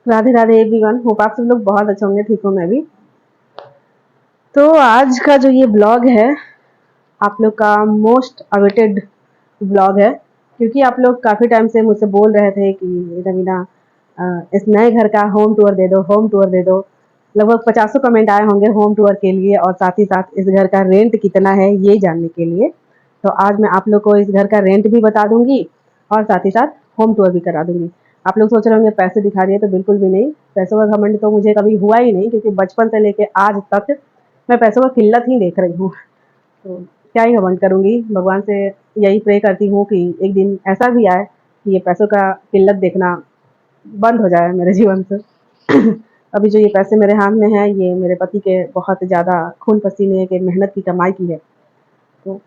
Radhe Radhe everyone. Hope आप सब लोग बहुत अच्छे होंगे, ठीक हूँ मैं भी। तो आज का जो ये ब्लॉग है आप लोग का मोस्ट अवेटेड ब्लॉग है, क्योंकि आप लोग काफ़ी टाइम से मुझसे बोल रहे थे कि रवीना इस नए घर का होम टूर दे दो, होम टूर दे दो। लगभग 50 कमेंट आए होंगे होम टूर के लिए, और साथ ही साथ इस घर का रेंट कितना है ये जानने के लिए। तो आज मैं आप लोग को इस घर का रेंट भी बता दूंगी और साथ ही साथ होम टूर भी करा दूंगी। आप लोग सोच रहे होंगे पैसे दिखा रही है, तो बिल्कुल भी नहीं। पैसों का घमंड तो मुझे कभी हुआ ही नहीं, क्योंकि बचपन से लेके आज तक मैं पैसों का किल्लत ही देख रही हूँ। तो क्या ही घमंड करूँगी, भगवान से यही प्रे करती हूँ कि एक दिन ऐसा भी आए कि ये पैसों का किल्लत देखना बंद हो जाए मेरे जीवन से। अभी जो ये पैसे मेरे हाथ में है, ये मेरे पति के बहुत ज़्यादा खून पसीने के मेहनत की कमाई की है। तो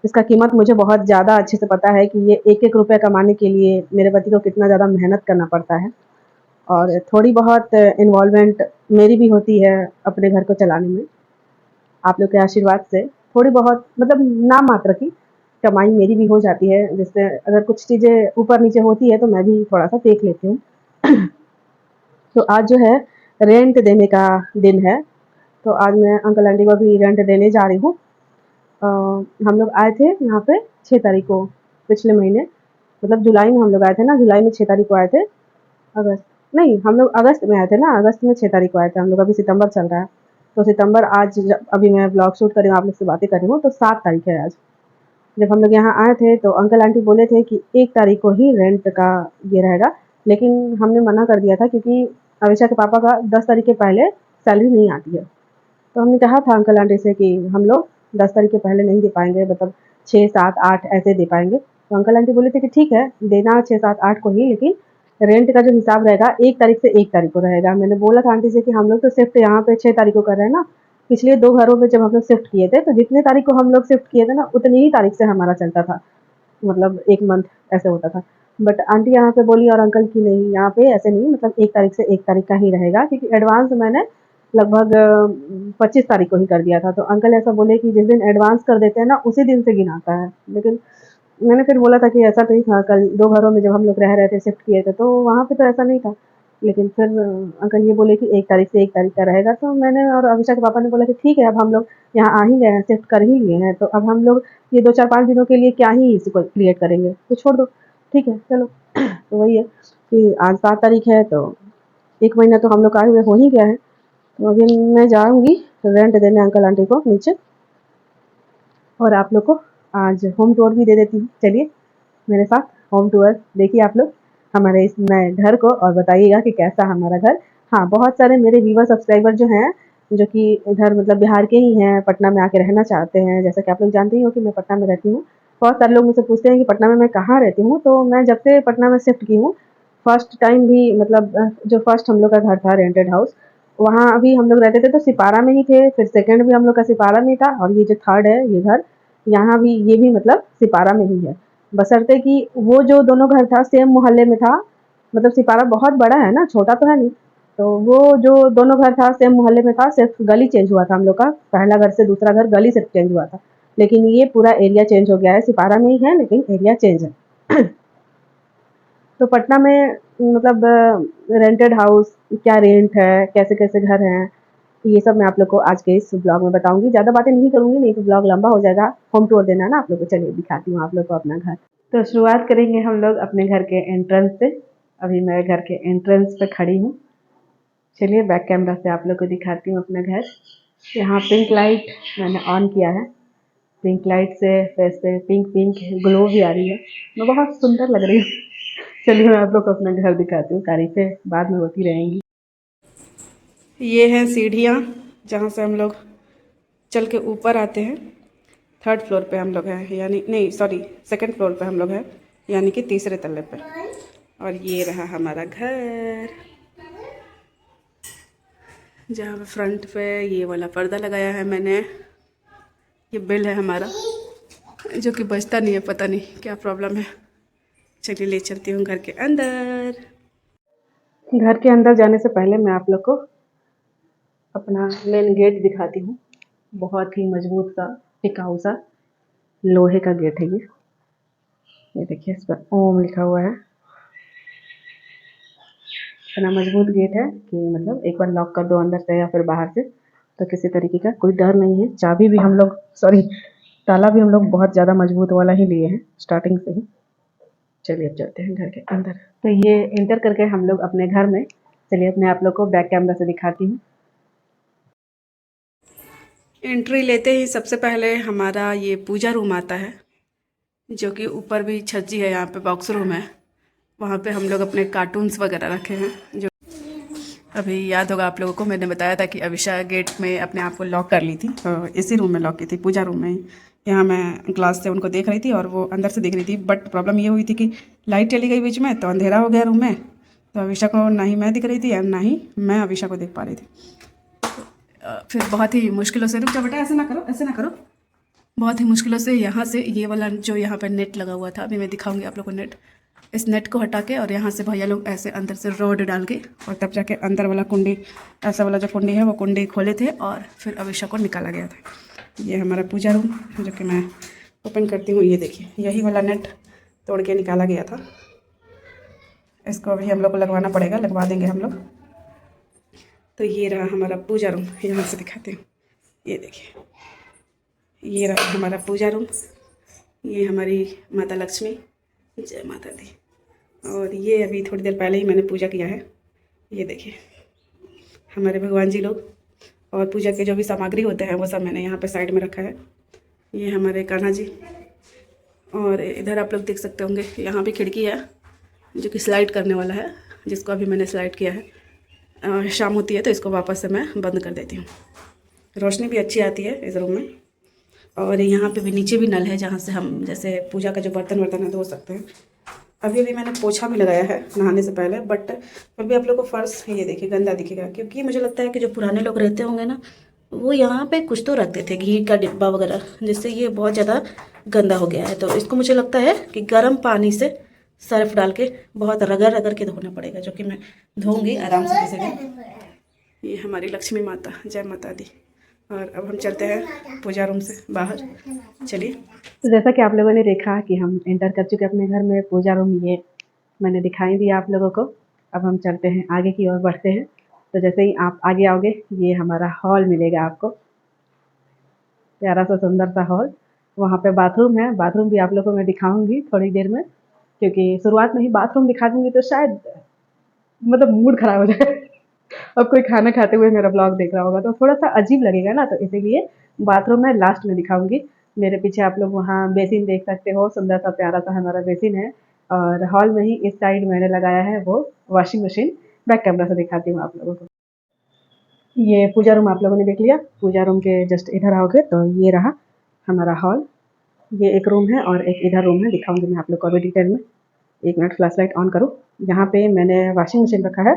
इसका कीमत मुझे बहुत ज़्यादा अच्छे से पता है कि ये एक एक रुपया कमाने के लिए मेरे पति को कितना ज़्यादा मेहनत करना पड़ता है, और थोड़ी बहुत इन्वॉल्वमेंट मेरी भी होती है अपने घर को चलाने में। आप लोग के आशीर्वाद से थोड़ी बहुत, मतलब नाम मात्र की कमाई मेरी भी हो जाती है, जिससे अगर कुछ चीज़ें ऊपर नीचे होती है तो मैं भी थोड़ा सा देख लेती हूँ। तो आज जो है रेंट देने का दिन है, तो आज मैं अंकल आंटी को भी रेंट देने जा रही हूँ। हम लोग आए थे यहाँ पे 6 तारीख को, पिछले महीने, मतलब जुलाई में हम लोग आए थे ना, जुलाई में 6 तारीख को आए थे। अगस्त नहीं, हम लोग अगस्त में आए थे ना, अगस्त में 6 तारीख को आए थे हम लोग। अभी सितंबर चल रहा है, तो सितंबर आज अभी मैं ब्लॉग शूट कर रही हूँ, आप लोग से बातें कर रही हूँ, तो 7 तारीख है आज। जब हम लोग यहाँ आए थे तो अंकल आंटी बोले थे कि 1 तारीख को ही रेंट का ये रहेगा, लेकिन हमने मना कर दिया था, क्योंकि अविशा के पापा का 10 तारीख के पहले सैलरी नहीं आती है। तो हमने कहा था अंकल आंटी से कि हम लोग 10 तारीख के पहले नहीं दे पाएंगे, मतलब 6, 7, 8 ऐसे दे पाएंगे। तो अंकल आंटी बोले थे कि ठीक है, देना 6, 7, 8 को ही, लेकिन रेंट का जो हिसाब रहेगा 1 तारीख से 1 तारीख को रहेगा। मैंने बोला था आंटी से कि हम लोग तो शिफ्ट यहाँ पे 6 तारीख को कर रहे हैं ना, पिछले 2 घरों में जब हम लोग शिफ्ट किए थे, तो जितने तारीख को हम लोग शिफ्ट किए थे ना, उतनी ही तारीख से हमारा चलता था, मतलब 1 मंथ ऐसे होता था। बट आंटी यहाँ पे बोली और अंकल की नहीं, यहाँ पे ऐसे नहीं, मतलब 1 तारीख से 1 तारीख का ही रहेगा, क्योंकि एडवांस मैंने लगभग 25 तारीख को ही कर दिया था। तो अंकल ऐसा बोले कि जिस दिन एडवांस कर देते हैं ना, उसी दिन से गिनाता है। लेकिन मैंने फिर बोला था कि ऐसा नहीं था, कल 2 घरों में जब हम लोग रह रहे थे, शिफ्ट किए थे, तो वहाँ पे तो ऐसा नहीं था। लेकिन फिर अंकल ये बोले कि 1 तारीख से 1 तारीख का रहेगा। तो मैंने और अभिषा के पापा ने बोला कि ठीक है, अब हम लोग यहाँ आ ही गए हैं, शिफ्ट कर ही लिए हैं, तो अब हम लोग ये 2, 4, 5 दिनों के लिए क्या ही इसको क्रिएट करेंगे, तो छोड़ दो, ठीक है चलो। तो वही है कि आज 7 तारीख है, तो 1 महीना तो हम लोग आए हुए हो ही गया है। तो अभी मैं जाऊँगी रेंट देने अंकल आंटी को नीचे, और आप लोग को आज होम टूर भी दे देती हूँ। चलिए मेरे साथ होम टूर देखिए आप लोग हमारे इस नए घर को, और बताइएगा कि कैसा हमारा घर। हाँ, बहुत सारे मेरे व्यूवर सब्सक्राइबर जो हैं, जो कि इधर मतलब बिहार के ही हैं, पटना में आके रहना चाहते हैं। जैसा कि आप लोग जानते ही हो कि मैं पटना में रहती हूँ। बहुत सारे लोग मुझसे पूछते हैं कि पटना में मैं कहाँ रहती हूँ, तो मैं जब से पटना में शिफ्ट की हूँ, फर्स्ट टाइम भी, मतलब जो फर्स्ट हम लोग का घर था रेंटेड हाउस, वहाँ अभी हम लोग रहते थे तो सिपारा में ही थे, फिर सेकंड भी हम लोग का सिपारा में था, और ये जो थर्ड है ये घर, यहाँ भी ये भी मतलब सिपारा में ही है। बशर्ते कि वो जो दोनों घर था सेम मोहल्ले में था, मतलब सिपारा बहुत बड़ा है ना, छोटा तो है नहीं। तो वो जो दोनों घर था सेम मोहल्ले में था, सिर्फ गली चेंज हुआ था हम लोग का, पहला घर से दूसरा घर गली से चेंज हुआ था। लेकिन ये पूरा एरिया चेंज हो गया है, सिपारा में ही है लेकिन एरिया चेंज है। तो पटना में मतलब रेंटेड हाउस क्या रेंट है, कैसे कैसे घर हैं, ये सब मैं आप लोग को आज के इस ब्लॉग में बताऊंगी। ज़्यादा बातें नहीं करूंगी, नहीं तो ब्लॉग लंबा हो जाएगा। होम टूर देना है ना आप लोग को, चलिए दिखाती हूँ आप लोग को अपना घर। तो शुरुआत करेंगे हम लोग अपने घर के एंट्रेंस से। अभी मैं घर के एंट्रेंस पे खड़ी हूँ। चलिए बैक कैमरा से आप लोग को दिखाती हूँ अपना घर। यहाँ पिंक लाइट मैंने ऑन किया है, पिंक लाइट से फेस पे पिंक पिंक ग्लो भी आ रही है, मैं बहुत सुंदर लग रही हूँ। चलिए मैं आप लोग को अपना घर दिखाती हूँ, तारीफें बाद में होती रहेंगी। ये हैं सीढ़ियाँ जहाँ से हम लोग चल के ऊपर आते हैं। 3rd फ्लोर पे हम लोग हैं, यानी नहीं सॉरी 2nd फ्लोर पे हम लोग हैं, यानी कि तीसरे तल्ले पे। और ये रहा हमारा घर, जहाँ पे फ्रंट पे ये वाला पर्दा लगाया है मैंने। ये बिल है हमारा, जो कि बजता नहीं है, पता नहीं क्या प्रॉब्लम है। चलिए ले चलती हूँ घर के अंदर। घर के अंदर जाने से पहले मैं आप लोग को अपना मेन गेट दिखाती हूँ। बहुत ही मजबूत सा, टिकाऊ सा लोहे का गेट है ये देखिए, इस पर ओम लिखा हुआ है। इतना मजबूत गेट है कि मतलब एक बार लॉक कर दो अंदर से या फिर बाहर से तो किसी तरीके का कोई डर नहीं है। चाबी भी हम लोग ताला भी हम लोग बहुत ज़्यादा मजबूत वाला ही लिए हैं स्टार्टिंग से ही। चलिए अब चलते हैं घर के अंदर। तो ये एंटर करके हम लोग अपने घर में, चलिए मैं आप लोग को बैक कैमरा से दिखाती हूँ। एंट्री लेते ही सबसे पहले हमारा ये पूजा रूम आता है, जो कि ऊपर भी छज्जी है, यहाँ पे बॉक्स रूम है। वहाँ पे हम लोग अपने कार्टून्स वगैरह रखे हैं। जो अभी याद होगा आप लोगों को, मैंने बताया था कि अविशा गेट में अपने आप को लॉक कर ली थी, तो इसी रूम में लॉक की थी, पूजा रूम में। यहाँ मैं ग्लास से उनको देख रही थी और वो अंदर से देख रही थी, बट प्रॉब्लम ये हुई थी कि लाइट चली गई बीच में, तो अंधेरा हो गया रूम में। तो अविशा को ना ही मैं दिख रही थी और ना ही मैं अविशा को देख पा रही थी। फिर बहुत ही मुश्किलों से, रुक जाओ बेटा, ऐसे ना करो, ऐसे ना करो। बहुत ही मुश्किलों से यहाँ से ये वाला जो यहाँ पर नेट लगा हुआ था, अभी मैं दिखाऊंगी आप लोग को नेट, इस नेट को हटा के और यहाँ से भैया लोग ऐसे अंदर से रॉड डाल के और तब जाके अंदर वाला कुंडी, ऐसा वाला जो कुंडी है वो कुंडी खोले थे और फिर अविशा को निकाला गया था। ये हमारा पूजा रूम जो कि मैं ओपन करती हूँ, ये देखिए यही वाला नेट तोड़ के निकाला गया था। इसको अभी हम लोग को लगवाना पड़ेगा, लगवा देंगे हम लोग। तो ये रहा हमारा पूजा रूम, यहाँ से दिखाते हूँ, ये देखिए ये रहा हमारा पूजा रूम। ये हमारी माता लक्ष्मी, जय माता दी। और ये अभी थोड़ी देर पहले ही मैंने पूजा किया है। ये देखिए हमारे भगवान जी लोग और पूजा के जो भी सामग्री होते हैं वो सब मैंने यहाँ पे साइड में रखा है। ये हमारे कान्हा जी, और इधर आप लोग देख सकते होंगे यहाँ भी खिड़की है जो कि स्लाइड करने वाला है, जिसको अभी मैंने स्लाइड किया है। शाम होती है तो इसको वापस से मैं बंद कर देती हूँ। रोशनी भी अच्छी आती है इस रूम में। और यहाँ पे भी नीचे भी नल है, जहाँ से हम जैसे पूजा का जो बर्तन वर्तन है धो सकते हैं। अभी भी मैंने पोछा भी लगाया है नहाने से पहले, बट फिर भी आप लोग को फर्श ये देखिए गंदा दिखेगा, क्योंकि मुझे लगता है कि जो पुराने लोग रहते होंगे ना, वो यहाँ पे कुछ तो रखते थे, घी का डिब्बा वगैरह, जिससे ये बहुत ज़्यादा गंदा हो गया है। तो इसको मुझे लगता है कि गर्म पानी से सर्फ डाल के बहुत रगड़ रगड़ के धोना पड़ेगा, जो कि मैं धोऊँगी आराम से जैसे। ये हमारी लक्ष्मी माता, जय माता दी। और अब हम चलते हैं पूजा रूम से बाहर, चलिए। तो जैसा कि आप लोगों ने देखा कि हम एंटर कर चुके अपने घर में, पूजा रूम ये मैंने दिखाई दिया आप लोगों को। अब हम चलते हैं आगे की ओर बढ़ते हैं। तो जैसे ही आप आगे आओगे ये हमारा हॉल मिलेगा आपको, प्यारा सा सुंदर सा हॉल। वहाँ पे बाथरूम है, बाथरूम भी आप लोगों को मैं दिखाऊंगी थोड़ी देर में, क्योंकि शुरुआत में ही बाथरूम दिखा दूंगी तो शायद मतलब मूड खराब हो जाए। अब कोई खाना खाते हुए मेरा ब्लॉग देख रहा होगा तो थोड़ा सा अजीब लगेगा ना, तो इसीलिए बाथरूम मैं लास्ट में दिखाऊंगी। मेरे पीछे आप लोग वहाँ बेसिन देख सकते हो, सुंदर सा प्यारा सा हमारा बेसिन है। और हॉल में ही इस साइड मैंने लगाया है वो वॉशिंग मशीन। बैक कैमरा से दिखाती हूँ आप लोगों को। ये पूजा रूम आप लोगों ने देख लिया। पूजा रूम के जस्ट इधर आओगे तो ये रहा हमारा हॉल। ये एक रूम है और एक इधर रूम है, दिखाऊंगी मैं आप लोग को अभी डिटेल में। एक मिनट फ्लैश लाइट ऑन करूँ। यहाँ पे मैंने वॉशिंग मशीन रखा है।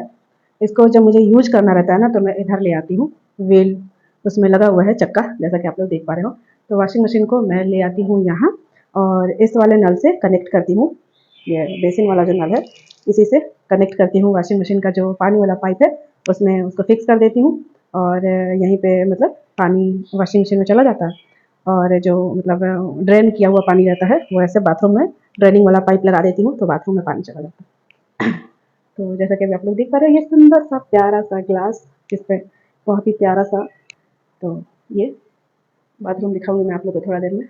इसको जब मुझे यूज करना रहता है ना तो मैं इधर ले आती हूँ, व्हील उसमें लगा हुआ है चक्का, जैसा कि आप लोग देख पा रहे हो। तो वॉशिंग मशीन को मैं ले आती हूँ यहाँ और इस वाले नल से कनेक्ट करती हूँ। ये बेसिन वाला जो नल है इसी से कनेक्ट करती हूँ वॉशिंग मशीन का जो पानी वाला पाइप है, उसमें उसको फिक्स कर देती हूँ। और यहीं पे मतलब पानी वॉशिंग मशीन में चला जाता है। और जो मतलब ड्रेन किया हुआ पानी रहता है वो ऐसे बाथरूम में ड्रेनिंग वाला पाइप लगा देती हूँ, तो बाथरूम में पानी चला जाता है। तो जैसा कि आप लोग देख पा रहे हैं ये सुंदर सा प्यारा सा ग्लास, जिस पे बहुत ही प्यारा सा, तो ये बाथरूम दिखाऊंगी मैं आप लोग को थोड़ा देर में।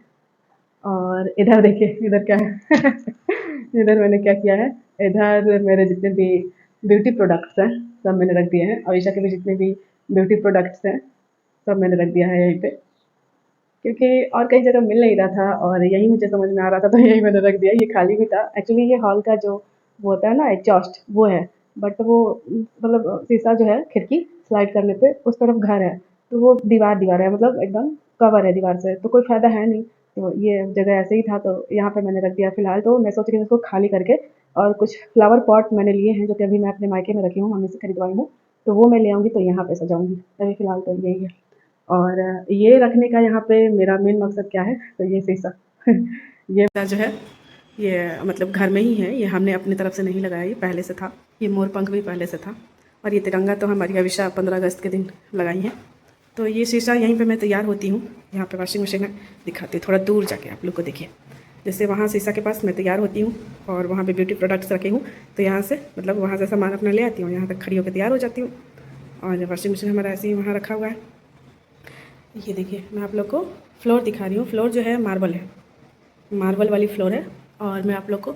और इधर देखिए इधर क्या है। इधर मैंने क्या किया है, इधर मेरे जितने भी ब्यूटी प्रोडक्ट्स हैं सब मैंने रख दिए हैं। अविशा के भी जितने भी ब्यूटी प्रोडक्ट्स हैं सब मैंने रख दिया है यहीं पे, क्योंकि और कई जगह मिल नहीं रहा था और यही मुझे समझ में आ रहा था तो यही मैंने रख दिया। ये खाली भी था एक्चुअली। ये हॉल का जो वो होता है ना एग्जॉस्ट, वो है, बट वो मतलब शीशा जो है खिड़की स्लाइड करने पे उस तरफ घर है, तो वो दीवार है, मतलब एकदम कवर है दीवार से, तो कोई फ़ायदा है नहीं। तो ये जगह ऐसे ही था तो यहाँ पे मैंने रख दिया फ़िलहाल। तो मैं सोच रही हूँ इसको खाली करके, और कुछ फ्लावर पॉट मैंने लिए हैं जो कि अभी मैं अपने मायके में रखी हूँ, मम्मी से खरीदवाई हूँ, तो वो मैं ले आऊँगी तो यहाँ पे सजाऊँगी। अभी फ़िलहाल तो यही है। और ये रखने का यहाँ पे मेरा मेन मकसद क्या है, तो ये शीशा। ये जो है ये मतलब घर में ही है, ये हमने अपनी तरफ से नहीं लगाया, ये पहले से था। ये मोर पंख भी पहले से था। और ये तिरंगा तो हमारी अविशा 15 अगस्त के दिन लगाई है। तो ये शीशा यहीं पे मैं तैयार होती हूँ, यहाँ पे वॉशिंग मशीन है, दिखाती हूँ थोड़ा दूर जाके आप लोग को। देखिए जैसे वहाँ शीशा के पास मैं तैयार होती हूँ और वहाँ पे ब्यूटी प्रोडक्ट्स रखे हूँ, तो यहाँ से मतलब वहाँ से सामान अपना ले आती हूँ, यहाँ तक खड़ी होकर तैयार हो जाती हूँ। और वॉशिंग मशीन हमारा ऐसे ही वहाँ रखा हुआ है। ये देखिए मैं आप लोग को फ्लोर दिखा रही हूँ। फ्लोर जो है मार्बल है, मार्बल वाली फ्लोर है। और मैं आप लोग को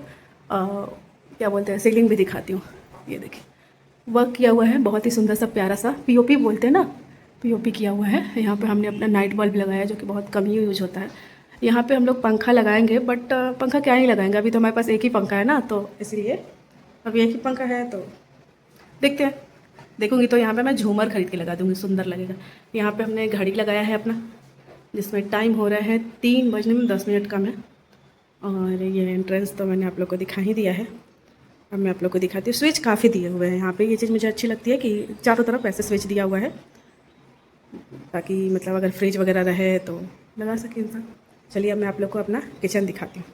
क्या बोलते हैं सीलिंग भी दिखाती हूँ। ये देखिए वर्क किया हुआ है, बहुत ही सुंदर सा प्यारा सा, पीओपी बोलते हैं ना, पीओपी किया हुआ है। यहाँ पे हमने अपना नाइट बल्ब लगाया है जो कि बहुत कम ही यूज होता है। यहाँ पे हम लोग पंखा लगाएंगे, बट पंखा क्या ही लगाएंगे, अभी तो हमारे पास एक ही पंखा है ना, तो इसलिए अभी एक ही पंखा है तो देखते हैं। देखूँगी तो यहाँ पे मैं झूमर खरीद के लगा दूँगी, सुंदर लगेगा। यहाँ पे हमने घड़ी लगाया है अपना, जिसमें टाइम हो रहा है 3 बजने में 10 मिनट कम है। और ये एंट्रेंस तो मैंने आप लोग को दिखा ही दिया है। अब मैं आप लोग को दिखाती हूँ। स्विच काफ़ी दिए हुए हैं यहाँ पे। ये चीज़ मुझे अच्छी लगती है कि चारों तरफ ऐसे स्विच दिया हुआ है, ताकि मतलब अगर फ्रिज वगैरह रहे तो लगा सके इंसान। चलिए अब मैं आप लोग को अपना किचन दिखाती हूँ।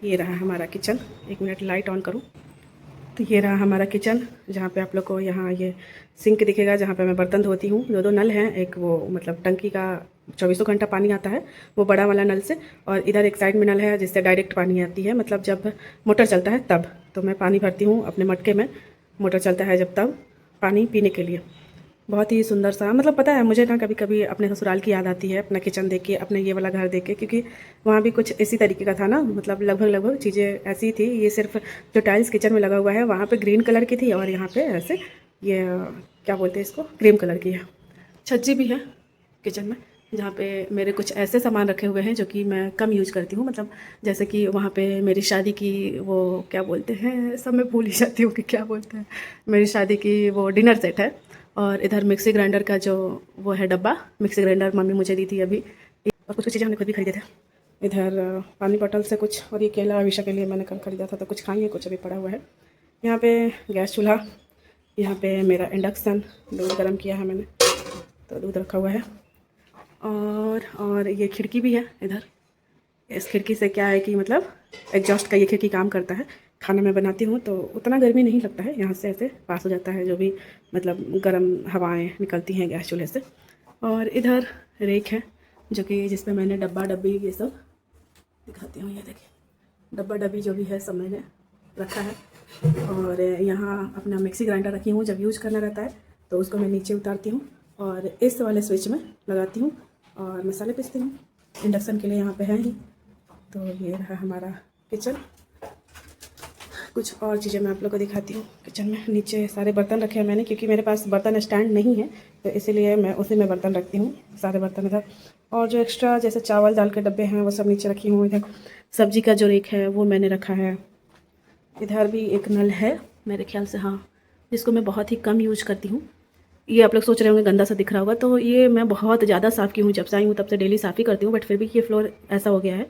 ये रहा हमारा किचन। 1 मिनट लाइट ऑन करूँ तो ये रहा हमारा किचन, जहाँ पे आप लोग को यहाँ ये सिंक दिखेगा, जहाँ पे मैं बर्तन धोती हूँ। 2 नल हैं, एक वो मतलब टंकी का 24 घंटा पानी आता है, वो बड़ा वाला नल से, और इधर एक साइड में नल है जिससे डायरेक्ट पानी आती है, मतलब जब मोटर चलता है तब। तो मैं पानी भरती हूँ अपने मटके में, मोटर चलता है जब तब पानी पीने के लिए। बहुत ही सुंदर सा, मतलब पता है मुझे ना कभी कभी अपने ससुराल की याद आती है, अपना किचन देख के, अपने ये वाला घर देख के, क्योंकि वहाँ भी कुछ इसी तरीके का था ना, मतलब लगभग चीज़ें ऐसी थी। ये सिर्फ जो टाइल्स किचन में लगा हुआ है वहाँ पे ग्रीन कलर की थी, और यहाँ पे ऐसे ये क्या बोलते हैं इसको, क्रीम कलर की है। छज्जी भी है किचन में, जहाँ पे मेरे कुछ ऐसे सामान रखे हुए हैं जो कि मैं कम यूज करती हूँ, मतलब जैसे कि वहाँ पे मेरी शादी की वो क्या बोलते हैं, सब मैं भूल ही जाती हूँ कि क्या बोलते हैं, मेरी शादी की वो डिनर सेट है। और इधर मिक्सी ग्राइंडर का जो वो है डब्बा, मिक्सी ग्राइंडर मम्मी मुझे दी थी अभी, और कुछ चीज़ें हमने खुद भी खरीदे थे। इधर पानी बॉटल से कुछ, और ये केला अविशा के लिए मैंने कल खरीदा था, तो कुछ खाई कुछ अभी पड़ा हुआ है। यहाँ पे गैस चूल्हा, यहाँ पे मेरा इंडक्शन, दूध गर्म किया है मैंने तो दूध रखा हुआ है। और ये खिड़की भी है इधर। इस खिड़की से क्या है कि मतलब एग्जॉस्ट का ये खिड़की काम करता है। खाना मैं बनाती हूँ तो उतना गर्मी नहीं लगता है, यहाँ से ऐसे पास हो जाता है जो भी मतलब गर्म हवाएं निकलती हैं गैस चूल्हे से। और इधर रेक है जो कि जिसमें मैंने डब्बा डब्बी ये सब दिखाती हूँ। ये देखिए डब्बा डब्बी जो भी है सब मैंने रखा है। और यहाँ अपना मिक्सी ग्राइंडर रखी हूँ, जब यूज़ करना रहता है तो उसको मैं नीचे उतारती हूँ और इस वाले स्विच में लगाती हूँ और मसाले पीसती हूँ। इंडक्शन के लिए यहाँ पे है ही। तो ये रहा हमारा किचन। कुछ और चीज़ें मैं आप लोग को दिखाती हूँ। किचन में नीचे सारे बर्तन रखे हैं मैंने, क्योंकि मेरे पास बर्तन स्टैंड नहीं है, तो इसीलिए मैं उसी में बर्तन रखती हूँ, सारे बर्तन इधर। और जो एक्स्ट्रा जैसे चावल दाल के डब्बे हैं वो सब नीचे रखी हूँ। इधर सब्जी का जो रेक है वो मैंने रखा है। इधर भी एक नल है मेरे ख्याल से, हाँ, जिसको मैं बहुत ही कम यूज करती हूँ। ये आप लोग सोच रहे होंगे गंदा सा दिख रहा होगा, तो ये मैं बहुत ज़्यादा साफ़ की हूँ, जब से आई हूँ तब से डेली साफ़ ही करती हूँ, बट फिर भी ये फ्लोर ऐसा हो गया है।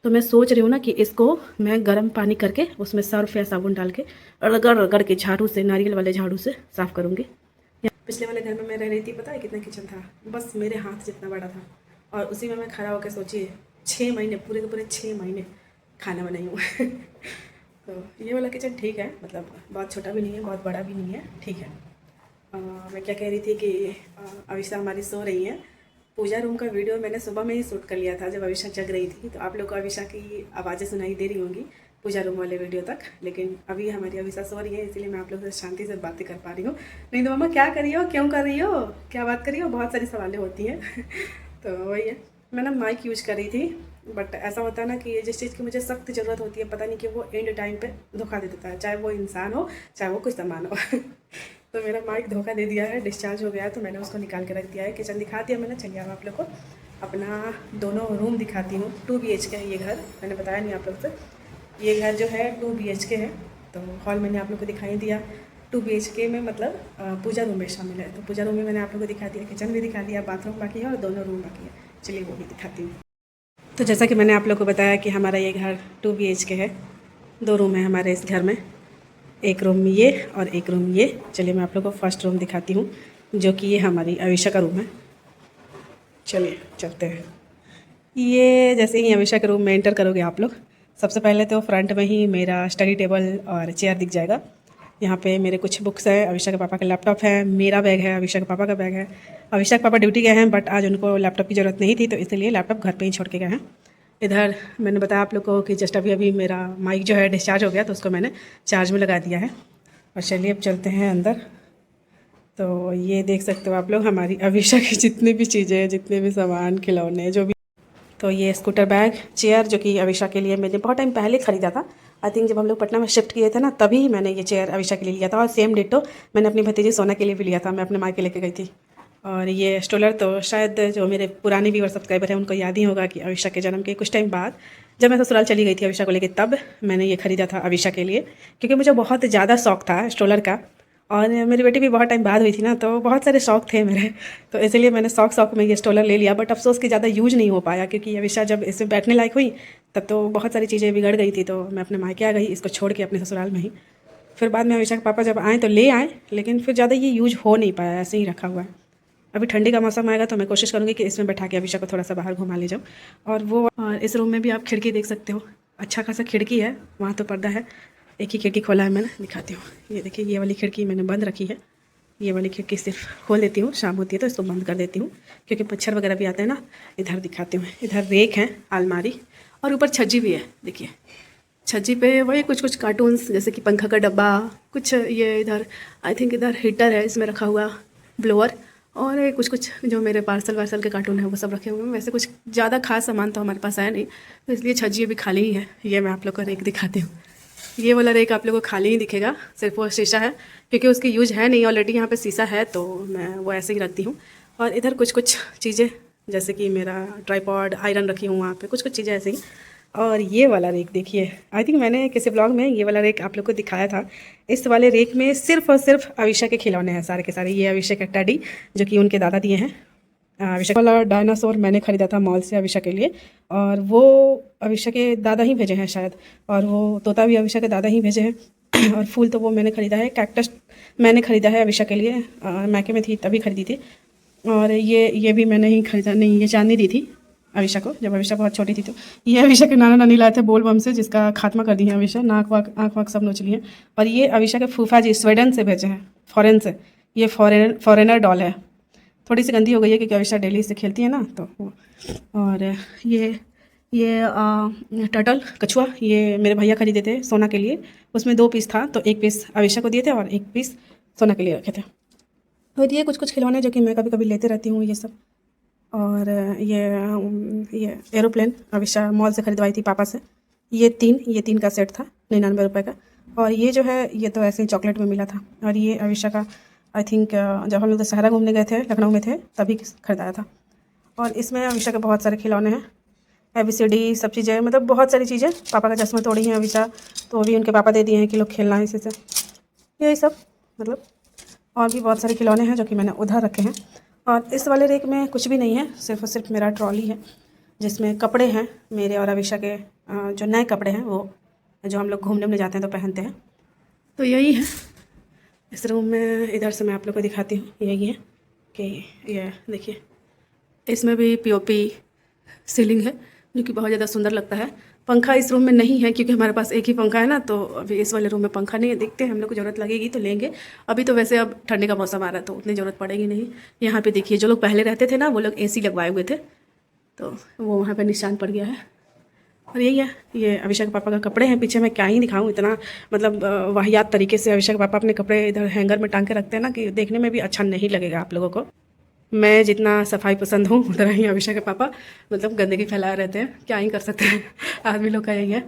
तो मैं सोच रही हूँ ना कि इसको मैं गर्म पानी करके उसमें सर्फ या साबुन डाल के रगड़ रगड़ के झाड़ू से, नारियल वाले झाड़ू से साफ़ करूँगी। पिछले वाले घर में मैं रह रही थी, पता है कितना किचन था, बस मेरे हाथ जितना बड़ा था, और उसी में मैं खड़ा होकर सोचिए 6 महीने, पूरे के पूरे 6 महीने खाना बनाई हूँ। तो ये वाला किचन ठीक है, मतलब बहुत छोटा भी नहीं है, बहुत बड़ा भी नहीं है, ठीक है। मैं क्या कह रही थी कि अविशा हमारी सो रही है। पूजा रूम का वीडियो मैंने सुबह में ही शूट कर लिया था जब अविशा जग रही थी, तो आप लोग को अविशा की आवाज़ें सुनाई दे रही होंगी पूजा रूम वाले वीडियो तक। लेकिन अभी हमारी अविशा सो रही है, इसीलिए मैं आप लोग से शांति से बातें कर पा रही हूँ। नहीं तो मम्मा क्या कर रही हो, क्यों कर रही हो, क्या बात कर रही हो, बहुत सारी सवालें होती हैं। तो वही है, मैं ना माइक यूज कर रही थी, बट ऐसा होता है ना कि जिस चीज़ की मुझे सख्त ज़रूरत होती है, पता नहीं कि वो एंड टाइम पे धोखा दे देता है, चाहे वो इंसान हो चाहे वो कुछ सामान हो। तो मेरा माइक धोखा दे दिया है, डिस्चार्ज हो गया है, तो मैंने उसको निकाल के रख दिया है। किचन दिखा दिया मैंने। चलिए अब आप लोग को अपना दोनों रूम दिखाती हूँ। 2 BHK है ये घर, मैंने बताया नहीं आप लोग से। ये घर जो है 2 BHK है, तो हॉल मैंने आप लोग को दिखाई दिया। 2 BHK में मतलब पूजा रूम में शामिल है, तो पूजा रूम में मैंने आप लोग को दिखा दिया, किचन भी दिखा दिया, बाथरूम बाकी है और दोनों रूम बाकी है। चलिए वो भी दिखाती हूँ। तो जैसा कि मैंने आप लोग को बताया कि हमारा ये घर 2 BHK है, 2 रूम है हमारे इस घर में, एक रूम ये और एक रूम ये। चलिए मैं आप लोग को फर्स्ट रूम दिखाती हूँ, जो कि ये हमारी अविशा का रूम है। चलिए चलते हैं। ये जैसे ही अविशा के रूम में एंटर करोगे आप लोग, सबसे पहले तो फ्रंट में ही मेरा स्टडी टेबल और चेयर दिख जाएगा। यहाँ पे मेरे कुछ बुक्स हैं, अविशा के पापा का लैपटॉप है, मेरा बैग है, अविशा के पापा का बैग है। अविशा के पापा ड्यूटी गए हैं, बट आज उनको लैपटॉप की ज़रूरत नहीं थी, तो इसलिए लैपटॉप घर पे ही छोड़ के गए हैं। इधर मैंने बताया आप लोग को कि जस्ट अभी अभी मेरा माइक जो है डिस्चार्ज हो गया, तो उसको मैंने चार्ज में लगा दिया है। और चलिए अब चलते हैं अंदर। तो ये देख सकते हो आप लोग हमारी अविशा की जितनी भी चीज़ें हैं, जितने भी सामान, खिलौने, जो भी। तो ये स्कूटर बैग, चेयर जो कि अविशा के लिए मैंने बहुत टाइम पहले ख़रीदा था। आई थिंक जब हम लोग पटना में शिफ्ट किए थे ना, तभी मैंने ये चेयर अविशा के लिए लिया था। और सेम डिट्टो मैंने अपनी भतीजी सोना के लिए भी लिया था, मैं अपने माँ के लेके गई थी। और ये स्टोलर तो शायद जो मेरे पुराने व्यूअर सब्सक्राइबर हैं उनको याद ही होगा कि अविशा के जन्म के कुछ टाइम बाद जब मैं ससुराल चली गई थी अविशा को लेके, तब मैंने ये ख़रीदा था अविशा के लिए, क्योंकि मुझे बहुत ज़्यादा शौक था स्टोलर का। और मेरी बेटी भी बहुत टाइम बाद हुई थी ना, तो बहुत सारे शौक थे मेरे, तो इसलिए मैंने शौक में ये स्टोलर ले लिया। बट अफसोस कि ज़्यादा यूज नहीं हो पाया, क्योंकि अविशा जब इसमें बैठने लायक हुई तब तो बहुत सारी चीज़ें बिगड़ गई थी। तो मैं अपने मायके आ गई इसको छोड़ के अपने ससुराल में ही। फिर बाद में अविशा के पापा जब आए तो ले आए, लेकिन फिर ज़्यादा ये यूज हो नहीं पाया, ऐसे ही रखा हुआ है। अभी ठंडी का मौसम आएगा तो मैं कोशिश करूँगी कि इसमें बैठा के अविशा को थोड़ा सा बाहर घुमा ले जाऊँ। और इस रूम में भी आप खिड़की देख सकते हो, अच्छा खासा खिड़की है, वहाँ तो पर्दा है। एक ही खिड़की खोला है मैंने, दिखाती हूँ। ये देखिए, ये वाली खिड़की मैंने बंद रखी है। ये वाली खिड़की सिर्फ खोल देती हूँ, शाम होती है तो इसको बंद कर देती हूँ, क्योंकि मच्छर वगैरह भी आते हैं ना। इधर दिखाती हूँ, इधर रेक है, अलमारी, और ऊपर छज्जी भी है। देखिए छज्जी पे वही कुछ कुछ कार्टून्स, जैसे कि पंखा का डब्बा, कुछ ये इधर आई थिंक इधर हीटर है इसमें रखा हुआ, ब्लोअर, और ये कुछ कुछ जो मेरे पार्सल वार्सल के कार्टून है वो सब रखे हुए हैं। वैसे कुछ ज़्यादा खास सामान तो हमारे पास है नहीं, तो इसलिए छज्जी अभी खाली ही है। ये मैं आप लोग को रेक दिखाती हूँ। ये वाला रेक आप लोगों को खाली ही दिखेगा, सिर्फ वो शीशा है, क्योंकि उसकी यूज है नहीं, ऑलरेडी यहाँ पे शीशा है, तो मैं वो ऐसे ही रखती हूँ। और इधर कुछ कुछ चीज़ें, जैसे कि मेरा ट्राइपॉड, आयरन रखी हूँ वहाँ पे, कुछ कुछ चीज़ें ऐसे ही। और ये वाला रेक देखिए, आई थिंक मैंने किसी ब्लॉग में ये वाला रेक आप लोग को दिखाया था। इस वाले रेक में सिर्फ और सिर्फ अविशा के खिलौने हैं, सारे के सारे। ये अविशा का टैडी जो कि उनके दादा दिए हैं। अविशा वाला डायनासोर मैंने ख़रीदा था मॉल से अविशा के लिए, और वो अविशा के दादा ही भेजे हैं शायद। और वो तोता भी अविशा के दादा ही भेजे हैं। और फूल तो वो मैंने ख़रीदा है, कैक्टस मैंने ख़रीदा है अविशा के लिए, मैके में थी तभी ख़रीदी थी। और ये भी मैंने ही ख़रीदा, नहीं ये चांदी दी थी अविशा को जब अविशा बहुत छोटी थी। तो ये अविशा के नाना नानी लाए थे बोल बम से, जिसका खात्मा कर दी है अविशा, नाक वाक आँख वाक सब नोच लिए हैं। और ये अविशा के फूफा जी स्वीडन से भेजे हैं, फॉरेन से। ये फॉरेनर डॉल है, थोड़ी सी गंदी हो गई है क्योंकि अविशा डेली से खेलती है ना, तो वो। और ये टर्टल कछुआ, ये मेरे भैया खरीदे थे सोना के लिए। उसमें 2 पीस था, तो 1 पीस अविशा को दिए थे और 1 पीस सोना के लिए रखे थे। और ये कुछ कुछ खिलौने जो कि मैं कभी कभी लेते रहती हूँ, ये सब। और ये एरोप्लेन अविशा मॉल से खरीदवाई थी पापा से। ये 3 का सेट था 99 रुपये का। और ये जो है ये तो ऐसे ही चॉकलेट में मिला था। और ये अविशा का आई थिंक जब हम लोग दशहरा घूमने गए थे, लखनऊ में थे, तभी खरीदाया था। और इसमें अविशा के बहुत सारे खिलौने हैं, ABCD सब चीज़ें, मतलब बहुत सारी चीज़ें। पापा का चश्मा तोड़ी हैं अविशा, तो अभी उनके पापा दे दिए हैं कि लोग खेलना है इसी से, यही सब मतलब। और भी बहुत सारे खिलौने हैं जो कि मैंने उधर रखे हैं। और इस वाले रेक में कुछ भी नहीं है, सिर्फ और सिर्फ मेरा ट्रॉली है, जिसमें कपड़े हैं मेरे और अविशा के, जो नए कपड़े हैं, वो जो हम लोग घूमने में जाते हैं तो पहनते हैं। तो यही है इस रूम में। इधर से मैं आप लोग को दिखाती हूँ, यही है कि ये देखिए, इसमें भी POP सीलिंग है, जो कि बहुत ज़्यादा सुंदर लगता है। पंखा इस रूम में नहीं है क्योंकि हमारे पास एक ही पंखा है ना, तो अभी इस वाले रूम में पंखा नहीं है। देखते हैं, हम लोग को ज़रूरत लगेगी तो लेंगे। अभी तो वैसे अब ठंडी का मौसम आ रहा है तो उतनी ज़रूरत पड़ेगी नहीं। यहाँ पे देखिए, जो लोग पहले रहते थे ना, वो लोग AC लगवाए हुए थे, तो वो वहाँ पर निशान पड़ गया है। और यही है, ये अविशा के पापा का कपड़े हैं। पीछे मैं क्या ही दिखाऊँ, इतना मतलब वाहियात तरीके से अविशा के पापा अपने कपड़े इधर हैंगर में टांग के रखते हैं ना, कि देखने में भी अच्छा नहीं लगेगा आप लोगों को। मैं जितना सफाई पसंद हूँ, उतना ही अविशा के पापा मतलब गंदगी फैलाए रहते हैं, क्या ही कर सकते हैं। आदमी लोग का यही है।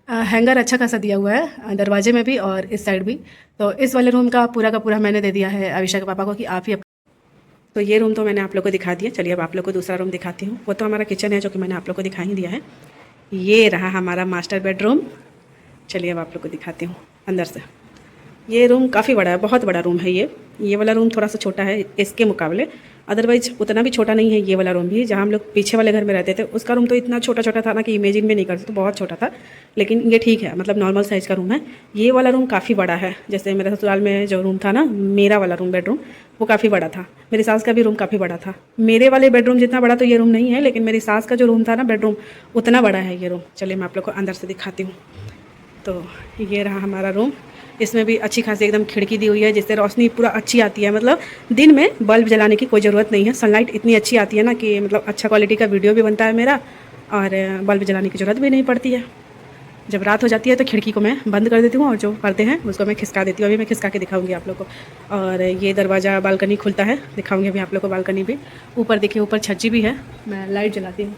हैंगर अच्छा खासा दिया हुआ है दरवाजे में भी और इस साइड भी। तो इस वाले रूम का पूरा मैंने दे दिया है अविशा के पापा को कि आप ही। तो ये रूम तो मैंने आप लोग को दिखा दिया। चलिए अब आप लोग को दूसरा रूम दिखाती हूँ। वो तो हमारा किचन है, जो कि मैंने आप लोग को दिखा ही दिया है। ये रहा हमारा मास्टर बेडरूम। चलिए अब आप लोग को दिखाती हूँ अंदर से। ये रूम काफ़ी बड़ा है, बहुत बड़ा रूम है ये वाला रूम थोड़ा सा छोटा है इसके मुकाबले, अदरवाइज उतना भी छोटा नहीं है ये वाला रूम भी। जहाँ हम लोग पीछे वाले घर में रहते थे, उसका रूम तो इतना छोटा छोटा था ना कि इमेजिन भी नहीं कर सकते, तो बहुत छोटा था। लेकिन ये ठीक है, मतलब नॉर्मल साइज़ का रूम है। ये वाला रूम काफ़ी बड़ा है। जैसे मेरे ससुराल में जो रूम था ना, मेरा वाला रूम बेडरूम, वो काफ़ी बड़ा था। मेरी सास का भी रूम काफ़ी बड़ा था। मेरे वाले बेडरूम जितना बड़ा तो ये रूम नहीं है, लेकिन मेरी सास का जो रूम था ना बेडरूम, उतना बड़ा है ये रूम। चलिए मैं आप लोग को अंदर से दिखाती हूँ। तो ये रहा हमारा रूम। इसमें भी अच्छी खासी एकदम खिड़की दी हुई है, जिससे रोशनी पूरा अच्छी आती है। मतलब दिन में बल्ब जलाने की कोई ज़रूरत नहीं है, सनलाइट इतनी अच्छी आती है ना कि मतलब अच्छा क्वालिटी का वीडियो भी बनता है मेरा, और बल्ब जलाने की ज़रूरत भी नहीं पड़ती है। जब रात हो जाती है तो खिड़की को मैं बंद कर देती हूँ और जो पर्दे हैं उसको मैं खिसका देती हूँ। अभी मैं खिसका के दिखाऊंगी आप लोग को। और ये दरवाज़ा बालकनी खुलता है, दिखाऊंगी अभी आप लोग को बालकनी भी। ऊपर देखिए, ऊपर छज्जी भी है। मैं लाइट जलाती हूँ,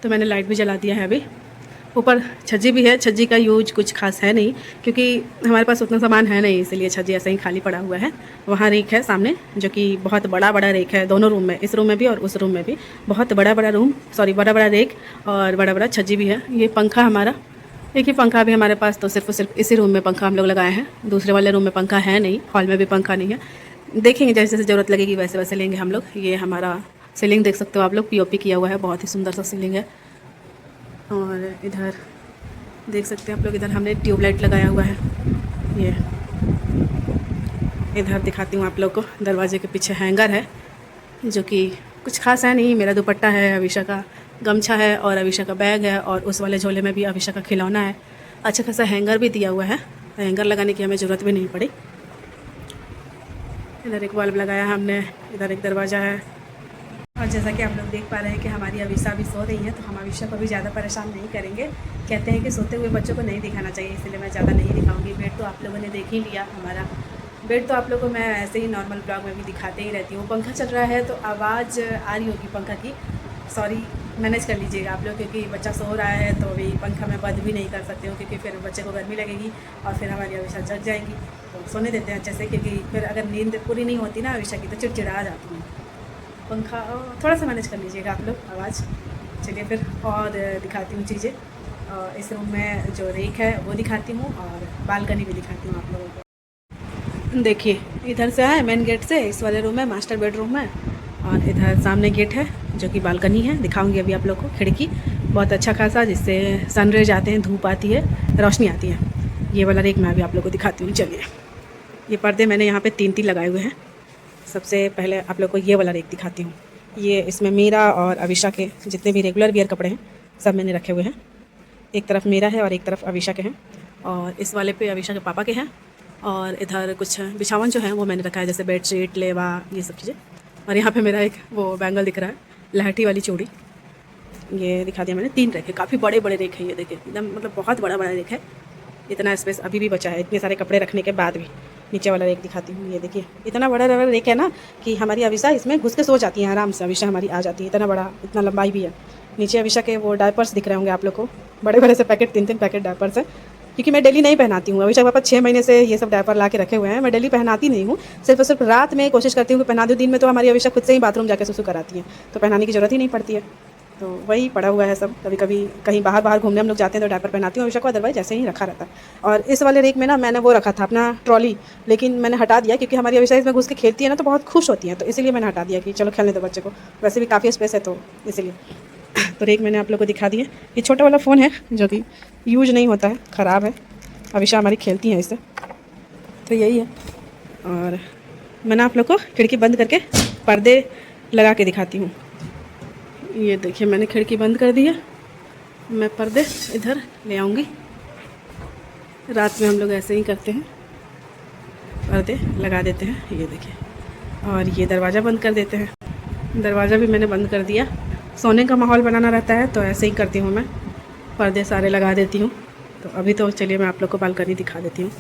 तो मैंने लाइट भी जला दिया है। अभी ऊपर छज्जी भी है। छज्जी का यूज कुछ खास है नहीं, क्योंकि हमारे पास उतना सामान है नहीं, इसलिए छज्जी ऐसे ही खाली पड़ा हुआ है। वहाँ रेक है सामने, जो कि बहुत बड़ा बड़ा रेक है दोनों रूम में, इस रूम में भी और उस रूम में भी। बहुत बड़ा बड़ा रूम, सॉरी बड़ा बड़ा रेक और बड़ा बड़ा छज्जी भी है। ये पंखा हमारा, एक ही पंखा भी हमारे पास, तो सिर्फ इसी रूम में पंखा हम लोग लगाए हैं। दूसरे वाले रूम में पंखा है नहीं, हॉल में भी पंखा नहीं है। देखेंगे जैसे जैसे ज़रूरत लगेगी वैसे वैसे लेंगे हम लोग। ये हमारा सीलिंग देख सकते हो आप लोग, पीओपी किया हुआ है, बहुत ही सुंदर सा सीलिंग है। और इधर देख सकते हैं आप लोग, इधर हमने ट्यूबलाइट लगाया हुआ है। ये इधर दिखाती हूँ आप लोग को, दरवाजे के पीछे हैंगर है, जो कि कुछ खास है नहीं। मेरा दुपट्टा है, अविशा का गमछा है और अविशा का बैग है, और उस वाले झोले में भी अविशा का खिलौना है। अच्छा खासा हैंगर भी दिया हुआ है, हैंगर लगाने की हमें ज़रूरत भी नहीं पड़ी। इधर एक बल्ब लगाया हमने, इधर एक दरवाज़ा है। और जैसा कि आप लोग देख पा रहे हैं कि हमारी अविशा अभी सो रही है, तो हम अविशा को भी ज़्यादा परेशान नहीं करेंगे। कहते हैं कि सोते हुए बच्चों को नहीं दिखाना चाहिए, इसलिए मैं ज़्यादा नहीं दिखाऊंगी। बेड तो आप लोगों ने देख ही लिया हमारा। बेड तो आप लोगों को मैं ऐसे ही नॉर्मल ब्लॉग में भी दिखाते ही रहती हूँ। पंखा चल रहा है तो आवाज़ आ रही होगी पंखा की, सॉरी मैनेज कर लीजिएगा आप लोग, क्योंकि बच्चा सो रहा है तो अभी पंखा मैं बंद भी नहीं कर सकती हूँ, क्योंकि फिर बच्चे को गर्मी लगेगी और फिर हमारी अविशा जग जाएंगी। तो सोने देते हैं अच्छे से, क्योंकि फिर अगर नींद पूरी नहीं होती ना अविशा की, तो चिड़चिड़ा जाती हूँ। पंखा थोड़ा सा मैनेज कर लीजिएगा आप लोग आवाज़। चलिए फिर और दिखाती हूँ चीज़ें। इस रूम में जो रेक है वो दिखाती हूँ, और बालकनी भी दिखाती हूँ आप लोगों को। देखिए इधर से आए मेन गेट से, इस वाले रूम में मास्टर बेडरूम है, और इधर सामने गेट है जो कि बालकनी है। दिखाऊंगी अभी आप लोग को खिड़की, बहुत अच्छा खासा, जिससे सनरेज आते हैं, धूप आती है, रोशनी आती है। ये वाला रेक मैं अभी आप लोग को दिखाती हूँ। चलिए, ये पर्दे मैंने यहाँ पे 3 लगाए हुए हैं। सबसे पहले आप लोग को ये वाला रेक दिखाती हूँ। ये इसमें मीरा और अविशा के जितने भी रेगुलर वियर कपड़े हैं सब मैंने रखे हुए हैं। एक तरफ मेरा है और एक तरफ अविशा के हैं, और इस वाले पे अविशा के पापा के हैं। और इधर कुछ बिछावन जो है वो मैंने रखा है, जैसे बेडशीट, लेवा, ये सब चीज़ें। और यहाँ पे मेरा एक वो बैंगल दिख रहा है, लहठी वाली चूड़ी, ये दिखा दिया मैंने। 3 रेक है, काफ़ी बड़े बड़े रेक है ये, देखिए एकदम मतलब बहुत बड़ा बड़ा रेक है। इतना स्पेस अभी भी बचा है, इतने सारे कपड़े रखने के बाद भी। नीचे वाला रेक दिखाती हूँ, ये देखिए इतना बड़ा बड़ा रेक है ना, कि हमारी अविशा इसमें घुस के सो जाती है आराम से। अविशा हमारी आ जाती है, इतना बड़ा, इतना लंबाई भी है। नीचे अविशा के वो डायपर्स दिख रहे होंगे आप लोग को, बड़े बड़े से पैकेट, 3 पैकेट डायपर्स है, क्योंकि मैं डेली नहीं पहनाती हूँ। अविशा के पापा 6 महीने से ये सब डायपर ला के रखे हुए हैं, मैं डेली पहनाती नहीं हूँ। सिर्फ और सिर्फ रात में कोशिश करती हूँ कि पहना दूँ। दिन में तो हमारी अविशा खुद से ही बाथरूम जाकर सुसु कराती है, तो पहनाने की ज़रूरत ही नहीं पड़ती है। तो वही पड़ा हुआ है सब। कभी कभी कहीं बाहर घूमने हम लोग जाते हैं तो डायपर पहनाती हूँ अविशा को, अदरवाइज ऐसे ही रखा रहता है। और इस वाले रेक में ना मैंने वो रखा था अपना ट्रॉली, लेकिन मैंने हटा दिया, क्योंकि हमारी अविशा इसमें घुस के खेलती है ना तो बहुत खुश होती है, तो इसीलिए मैंने हटा दिया कि चलो खेलने दो बच्चे को, वैसे भी काफ़ी स्पेस है तो इसीलिए। तो रेक मैंने आप लोग को दिखा दिया। ये छोटा वाला फ़ोन है जो कि यूज नहीं होता है, ख़राब है, अविशा हमारी खेलती हैं इससे, तो यही है। और मैंने आप लोग को खिड़की बंद करके पर्दे लगा के दिखाती हूँ। ये देखिए मैंने खिड़की बंद कर दी है, मैं पर्दे इधर ले आऊँगी। रात में हम लोग ऐसे ही करते हैं, पर्दे लगा देते हैं, ये देखिए। और ये दरवाज़ा बंद कर देते हैं, दरवाज़ा भी मैंने बंद कर दिया। सोने का माहौल बनाना रहता है तो ऐसे ही करती हूँ मैं, पर्दे सारे लगा देती हूँ। तो अभी तो चलिए मैं आप लोग को बालकनी दिखा देती हूँ।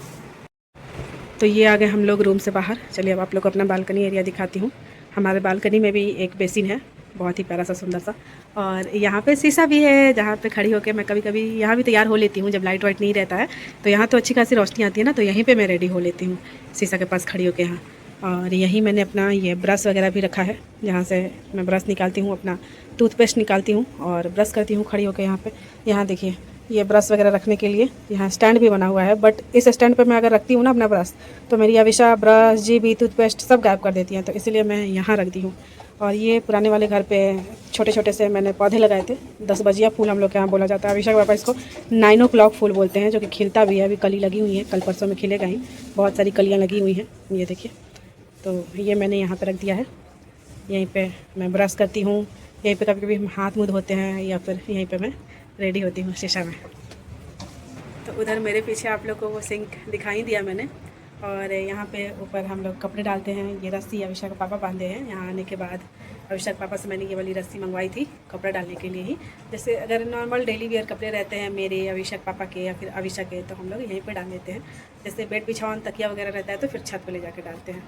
तो ये आ गए हम लोग रूम से बाहर। चलिए अब आप लोग को अपना बालकनी एरिया दिखाती हूँ। हमारे बालकनी में भी एक बेसिन है, बहुत ही प्यारा सा सुंदर सा, और यहाँ पे शीशा भी है, जहाँ पे खड़ी होकर मैं कभी कभी यहाँ भी तैयार हो लेती हूँ जब लाइट वाइट नहीं रहता है। तो यहाँ तो अच्छी खासी रोशनी आती है ना, तो यहीं पे मैं रेडी हो लेती हूँ शीशा के पास खड़ी होकर यहाँ। और यहीं मैंने अपना ये ब्रश वगैरह भी रखा है, जहाँ से मैं ब्रश निकालती हूँ, अपना टूथपेस्ट निकालती हूँ और ब्रश करती हूँ खड़ी होकर यहाँ पर। यहाँ देखिए ये ब्रश वगैरह रखने के लिए यहाँ स्टैंड भी बना हुआ है, बट इस स्टैंड पे मैं अगर रखती हूँ ना अपना ब्रश, तो मेरी अविशा ब्रश, जीबी, टूथपेस्ट सब गायब कर देती हैं, तो इसलिए मैं यहाँ रख दी हूँ। और ये पुराने वाले घर पे छोटे छोटे से मैंने पौधे लगाए थे, 10 बजिया फूल हम लोग के यहाँ बोला जाता है। अविशा के पापा इसको 9 o'clock फूल बोलते हैं, जो कि खिलता भी है। अभी कली लगी हुई है, कल परसों में खिलेगा ही, बहुत सारी कलियाँ लगी हुई हैं, ये देखिए। तो ये मैंने यहाँ पर रख दिया है, यहीं पर मैं ब्रश करती हूँ, यहीं पर कभी कभी हाथ मुँह धोते हैं, या फिर यहीं पर मैं रेडी होती हूँ शीशा में। तो उधर मेरे पीछे आप लोग को वो सिंक दिखाई दिया मैंने, और यहाँ पे ऊपर हम लोग कपड़े डालते हैं। ये रस्सी अभिषेक का पापा बांधे हैं। यहाँ आने के बाद अभिषेक पापा से मैंने ये वाली रस्सी मंगवाई थी कपड़ा डालने के लिए ही। जैसे अगर नॉर्मल डेली वेयर कपड़े रहते हैं मेरे, अभिषेक पापा के या फिर अभिषेक के, तो हम लोग यहीं पे डाल देते हैं। जैसे बेड बिछावन तकिया वगैरह रहता है तो फिर छत पे ले जाके डालते हैं।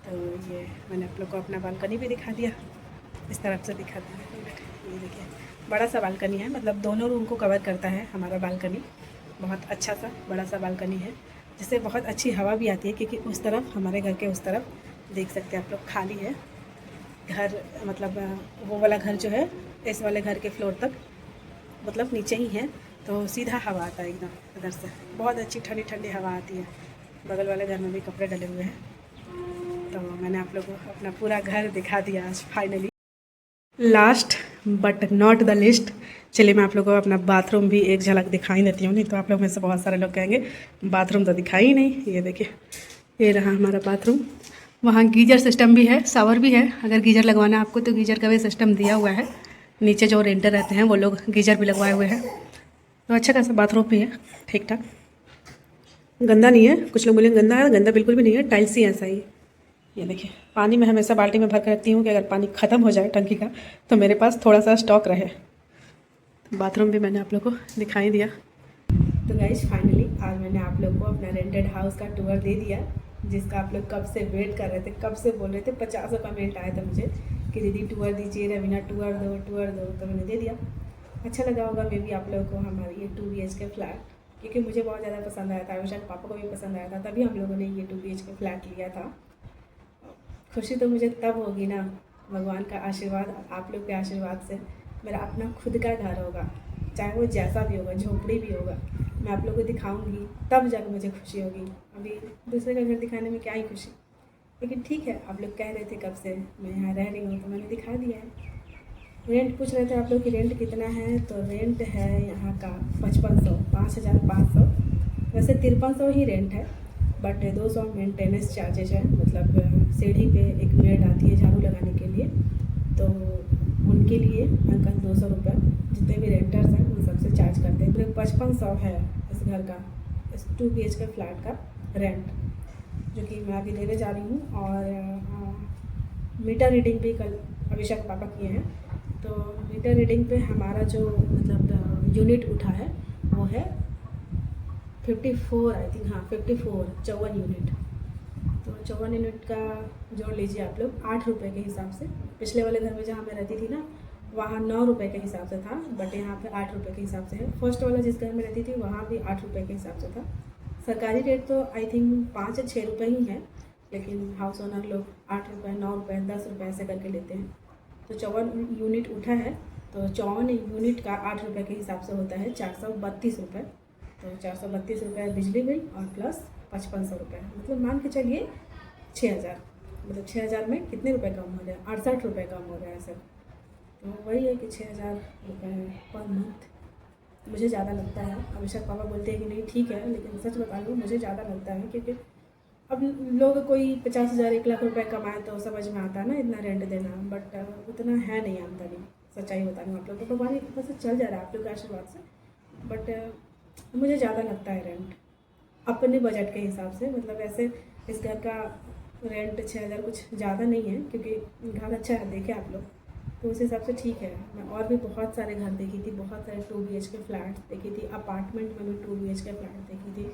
तो ये मैंने आप लोग को अपना बालकनी भी दिखा दिया, इस तरफ से दिखा दिया। ये देखिए बड़ा सा बालकनी है, मतलब दोनों रूम को कवर करता है हमारा बालकनी। बहुत अच्छा सा बड़ा सा बालकनी है जिससे बहुत अच्छी हवा भी आती है, क्योंकि उस तरफ हमारे घर के उस तरफ देख सकते हैं आप लोग खाली है घर, मतलब वो वाला घर जो है इस वाले घर के फ्लोर तक मतलब नीचे ही है, तो सीधा हवा आता है एकदम इधर से। बहुत अच्छी ठंडी ठंडी हवा आती है। बगल वाले घर में भी कपड़े डले हुए हैं। तो मैंने आप लोगों को अपना पूरा घर दिखा दिया आज finally. Last but not the list, चलिए मैं आप लोगों को अपना बाथरूम भी एक झलक दिखाई देती हूँ। नहीं तो आप लोग में से बहुत सारे लोग कहेंगे बाथरूम तो दिखाई ही नहीं। ये देखिए ये रहा हमारा बाथरूम। वहाँ गीजर सिस्टम भी है, शावर भी है। अगर गीजर लगवाना है आपको तो गीजर का भी सिस्टम दिया हुआ है। नीचे जो रेंटर रहते हैं वो लोग गीजर भी लगवाए हुए हैं। तो अच्छा खासा बाथरूम भी है, ठीक ठाक, गंदा नहीं है। कुछ लोग बोलेंगे गंदा है, गंदा बिल्कुल भी नहीं है, टाइल्स ही ऐसा ही। ये देखिए पानी मैं हमेशा बाल्टी में भर कर रखती हूँ कि अगर पानी ख़त्म हो जाए टंकी का तो मेरे पास थोड़ा सा स्टॉक रहे। बाथरूम भी मैंने आप लोग को दिखाई दिया। तो गाइस फाइनली आज मैंने आप लोग को अपना रेंटेड हाउस का टूर दे दिया, जिसका आप लोग कब से वेट कर रहे थे, कब से बोल रहे थे। 50 कमेंट आए थे मुझे कि दीदी टूर दीजिए, रवीना टूर दो टूर दो, तो मैंने दे दिया। अच्छा लगा होगा मे भी आप लोगों को हमारी ये 2 BHK फ्लैट, क्योंकि मुझे बहुत ज़्यादा पसंद आया था, और शायद पापा को भी पसंद आया था, तभी हम लोगों ने ये 2 BHK फ्लैट लिया था। खुशी तो मुझे तब होगी ना, भगवान का आशीर्वाद, आप लोग के आशीर्वाद से मेरा अपना खुद का घर होगा, चाहे वो जैसा भी होगा, झोपड़ी भी होगा, मैं आप लोग को दिखाऊंगी तब जाकर मुझे खुशी होगी। अभी दूसरे का घर दिखाने में क्या ही खुशी। लेकिन ठीक है, आप लोग कह रहे थे कब से मैं यहाँ रह रही हूँ तो मैंने दिखा दिया है। रेंट पूछ रहे थे आप लोग कि रेंट कितना है, तो रेंट है यहाँ का 5500, 5500। वैसे 5300 ही रेंट है, बट 200 मेंटेनेंस चार्जेज है। मतलब सीढ़ी पे एक मेड आती है झाड़ू लगाने के लिए, तो उनके लिए अंकल 200 रुपये, जितने भी रेंटर्स हैं उन सबसे चार्ज करते हैं। तो 5500 है इस घर का, इस 2 BHK फ्लैट का रेंट, जो कि मैं अभी लेने जा रही हूँ। और मीटर रीडिंग भी कल अभिषेक पापा किए हैं, तो मीटर रीडिंग पे हमारा जो मतलब यूनिट उठा है वो है 54 आई थिंक, हाँ 54 यूनिट। तो 54 यूनिट का जोड़ लीजिए आप लोग 8 रुपये के हिसाब से। पिछले वाले घर में जहाँ मैं रहती थी ना, वहाँ 9 रुपये के हिसाब से था, बट यहाँ पे 8 रुपये के हिसाब से है। फर्स्ट वाला जिस घर में रहती थी वहाँ भी 8 रुपये के हिसाब से था। सरकारी रेट तो आई थिंक 5 या 6 रुपये ही है, लेकिन हाउस ओनर लोग 8 रुपये, 9 रुपये, 10 रुपये ऐसे करके लेते हैं। तो 54 यूनिट उठा है, तो 54 यूनिट का 8 रुपये के हिसाब से होता है 432 रुपये। तो 432 रुपये बिजली बिल और प्लस 5500 रुपये, मतलब मान के चलिए 6000। मतलब 6000 में कितने रुपए कम हो रहे हैं, 68 रुपये कम हो रहा है सर। तो वही है कि 6000 रुपये पर मंथ मुझे ज़्यादा लगता है। अभिषेक पापा बोलते हैं कि नहीं ठीक है, लेकिन सच बता लूँ मुझे ज़्यादा लगता है, क्योंकि अब लोग कोई 50,000 1 लाख रुपए कमाए तो समझ में आता है ना इतना रेंट देना, बट उतना है नहीं आमदनी। सच्चाई बता रही हूँ आप लोग को, भगवान की कृपा से चल जा रहा है आप लोग के आशीर्वाद से, बट मुझे ज़्यादा लगता है रेंट अपने बजट के हिसाब से। मतलब ऐसे इस घर का रेंट 6000 कुछ ज़्यादा नहीं है, क्योंकि घर अच्छा है, देखे आप लोग, तो उस हिसाब से ठीक है। मैं और भी बहुत सारे घर देखी थी, बहुत सारे 2 BHK फ्लैट देखी थी, अपार्टमेंट में भी 2 BHK फ्लैट देखी थी,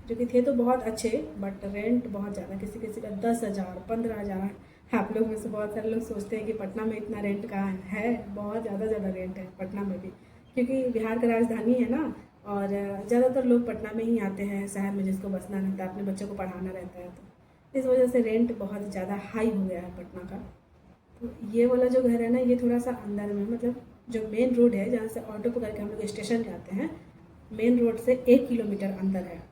जो कि थे तो बहुत अच्छे, बट रेंट बहुत ज़्यादा, किसी किसी का 10,000, 15,000। आप लोग में से बहुत सारे लोग सोचते हैं कि पटना में इतना रेंट कहाँ है, बहुत ज़्यादा रेंट है पटना में भी, क्योंकि बिहार का राजधानी है ना, और ज़्यादातर लोग पटना में ही आते हैं शहर में, जिसको बसना रहता है, अपने बच्चों को पढ़ाना रहता है, तो इस वजह से रेंट बहुत ज़्यादा हाई हो गया है पटना का। तो ये वाला जो घर है ना, ये थोड़ा सा अंदर में, मतलब जो मेन रोड है जहाँ से ऑटो पकड़ के हम लोग स्टेशन जाते हैं, मेन रोड से 1 किलोमीटर अंदर है।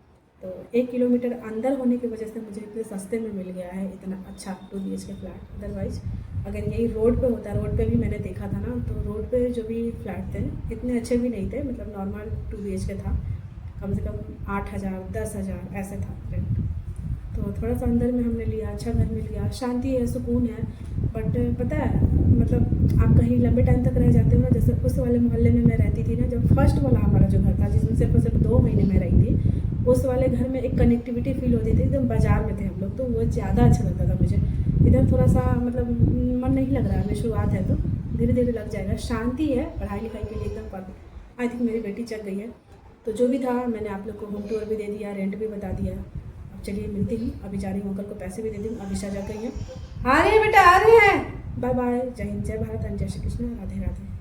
तो 1 किलोमीटर अंदर होने की वजह से मुझे इतने सस्ते में मिल गया है इतना अच्छा 2 BHK फ्लैट। अदरवाइज अगर यही रोड पे होता, रोड पे भी मैंने देखा था ना, तो रोड पे जो भी फ्लैट थे इतने अच्छे भी नहीं थे, मतलब नॉर्मल 2 BHK था, कम से कम 8,000, 10,000 ऐसे था रेंट। तो थोड़ा सा अंदर में हमने लिया, अच्छा घर मिल गया, शांति है, सुकून है। बट पता है, मतलब आप कहीं लंबे टाइम तक रह जाते हो ना, जैसे उस वाले मोहल्ले में मैं रहती थी ना, जब फर्स्ट वाला हमारा जो घर था, जिसमें सिर्फ 2 महीने में रही थी, उस वाले घर में एक कनेक्टिविटी फील होती थी, एकदम बाज़ार में थे हम लोग, तो वो ज़्यादा अच्छा लगता था मुझे। इधर थोड़ा सा मतलब मन नहीं लग रहा है, अभी शुरुआत है तो धीरे धीरे लग जाएगा। शांति है, पढ़ाई लिखाई के लिए एकदम परफेक्ट। आई थिंक मेरी बेटी जग गई है। तो जो भी था मैंने आप लोग को होम टूर भी दे दिया, रेंट भी बता दिया। अब चलिए मिलती हूँ, अभी जा रही हूँ, अंकल को पैसे भी दे दूँ। अभिषा जग गई है, आ रही है बेटा, आ रहे हैं। बाय बाय, जय हिंद, जय भारत एंड जय श्री कृष्ण, राधे राधे।